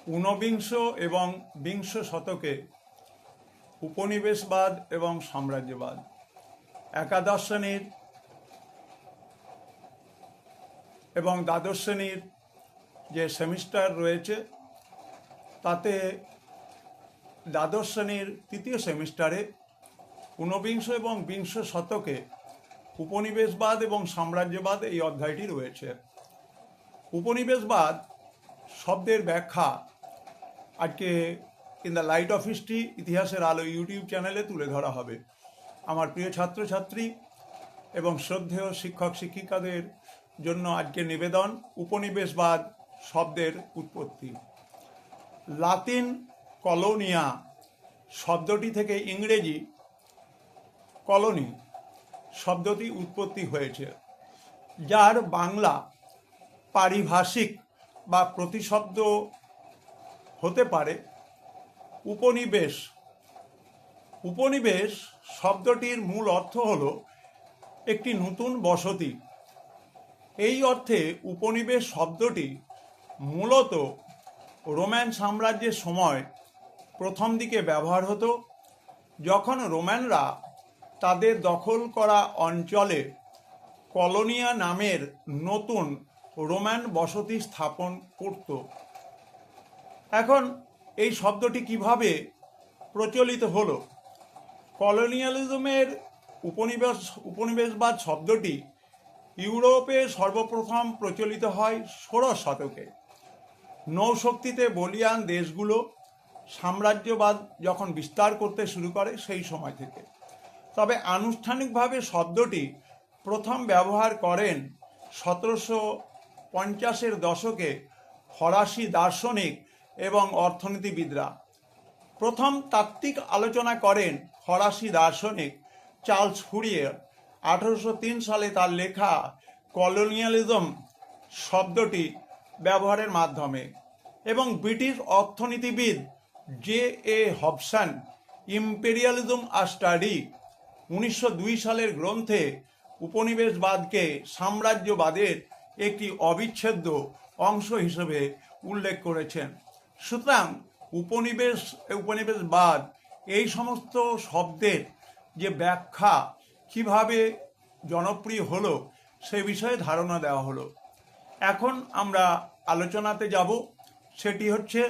ঊনবিংশ এবং বিংশ শতকে উপনিবেশবাদ এবং সাম্রাজ্যবাদ একাদশ শ্রেণীর এবং দ্বাদশ শ্রেণীর যে সেমিস্টার রয়েছে তাতে দ্বাদশ শ্রেণীর তৃতীয় সেমিস্টারে ঊনবিংশ এবং বিংশ শতকে উপনিবেশবাদ এবং সাম্রাজ্যবাদ এই অধ্যায়টি রয়েছে। উপনিবেশবাদ শব্দের ব্যাখ্যা আজকে in the light off history ইতিহাসের আলো ইউটিউব চ্যানেলে তুলে ধরা হবে। আমার প্রিয় ছাত্রছাত্রী এবং শ্রদ্ধেয় শিক্ষক শিক্ষিকাদের জন্য আজকে নিবেদন উপনিবেশবাদ শব্দের উৎপত্তি। লাতিন কলোনিয়া শব্দটি থেকে ইংরেজি কলোনি শব্দটি উৎপত্তি হয়েছে, যার বাংলা পারিভাষিক বা প্রতিশব্দ হতে পারে উপনিবেশ। উপনিবেশ শব্দটির মূল অর্থ হল একটি নতুন বসতি। এই অর্থে উপনিবেশ শব্দটি মূলত রোমান সাম্রাজ্যের সময় প্রথম দিকে ব্যবহার হতো, যখন রোমানরা তাদের দখল করা অঞ্চলে কলোনিয়া নামের নতুন রোমান বসতি স্থাপন করত। এখন এই শব্দটি কিভাবে প্রচলিত হলো? কলোনিয়ালিজমের উপনিবেশবাদ শব্দটি ইউরোপে সর্বপ্রথম প্রচলিত হয় 16 শতকে। নৌশক্তিতে বলীয়ান দেশগুলো সাম্রাজ্যবাদ যখন বিস্তার করতে শুরু করে সেই সময় থেকে। তবে আনুষ্ঠানিকভাবে শব্দটি প্রথম ব্যবহার করেন 1750-এর দশকে ফরাসি দার্শনিক এবং অর্থনীতিবিদরা। প্রথম তাত্ত্বিক আলোচনা করেন ফরাসি দার্শনিক চার্লস ফুরিয়ে 1803 সালে তার লেখা কলোনিয়ালিজম শব্দটি ব্যবহারের মাধ্যমে, এবং ব্রিটিশ অর্থনীতিবিদ J.A. হবসন ইম্পেরিয়ালিজম আ স্টাডি 1902 সালের গ্রন্থে উপনিবেশবাদকে সাম্রাজ্যবাদের একটি অবিচ্ছেদ্য অংশ হিসেবে উল্লেখ করেছেন। সুতরাং উপনিবেশবাদ এই সমস্ত শব্দের যে ব্যাখ্যা কিভাবে জনপ্রিয় হলো সে বিষয়ে ধারণা দেওয়া হলো। এখন আমরা আলোচনাতে যাব, সেটি হচ্ছে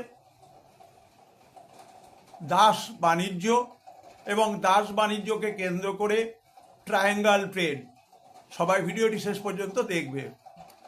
দাস বাণিজ্য এবং দাস বাণিজ্যকে কেন্দ্র করে ট্রায়াঙ্গল ট্রেড। সবাই ভিডিওটি শেষ পর্যন্ত দেখবে।